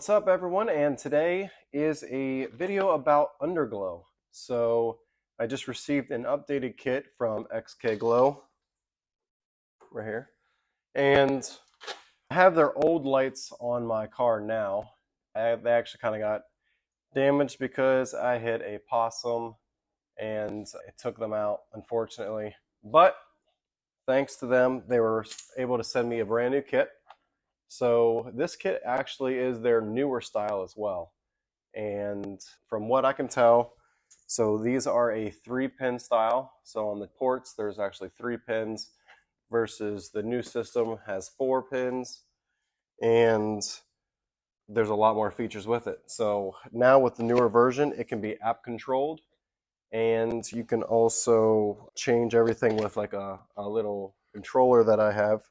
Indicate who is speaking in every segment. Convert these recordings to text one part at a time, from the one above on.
Speaker 1: What's up everyone, and today is a video about Underglow. So I just received an updated kit from XKGlow right here, and I have their old lights on my car now. They actually kind of got damaged because I hit a possum and it took them out, unfortunately. But thanks to them, they were able to send me a brand new kit. So this kit actually is their newer style as well. And from what I can tell, so these are a 3-pin style. So on the ports, there's actually 3 pins versus the new system has 4 pins, and there's a lot more features with it. So now with the newer version, it can be app controlled, and you can also change everything with like a little controller that I have,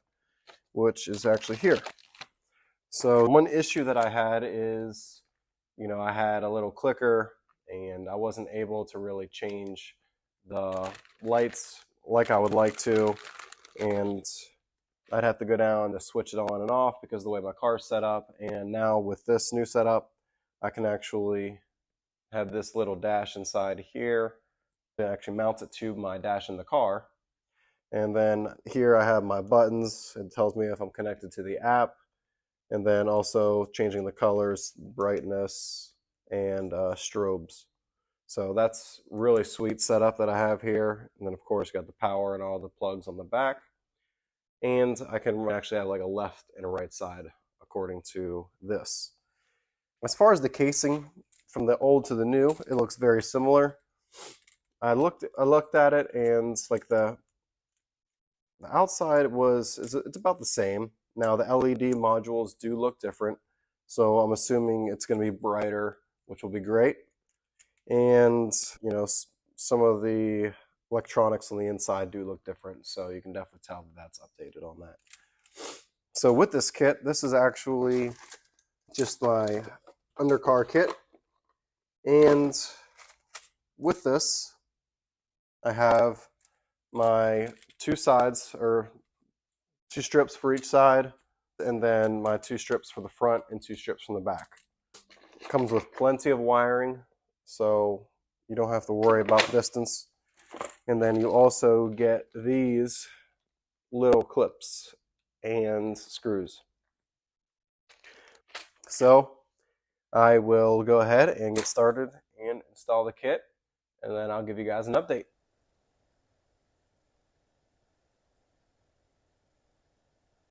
Speaker 1: which is actually here. So one issue that I had is, I had a little clicker and I wasn't able to really change the lights like I would like to, and I'd have to go down to switch it on and off because of the way my car's set up. And now with this new setup, I can actually have this little dash inside here that actually mounts it to my dash in the car. And then here I have my buttons. It tells me if I'm connected to the app, and then also changing the colors, brightness, and strobes. So that's really sweet setup that I have here. And then of course you got the power and all the plugs on the back. And I can actually have like a left and a right side according to this. As far as the casing, from the old to the new, it looks very similar. I looked at it, and like the outside it's about the same. Now the LED modules do look different, so I'm assuming it's going to be brighter, which will be great. And some of the electronics on the inside do look different, so you can definitely tell that that's updated on that. So with this kit, this is actually just my undercar kit, and with this I have my 2 sides, or 2 strips for each side, and then my 2 strips for the front and 2 strips from the back. It comes with plenty of wiring, so you don't have to worry about distance. And then you also get these little clips and screws. So I will go ahead and get started and install the kit, and then I'll give you guys an update.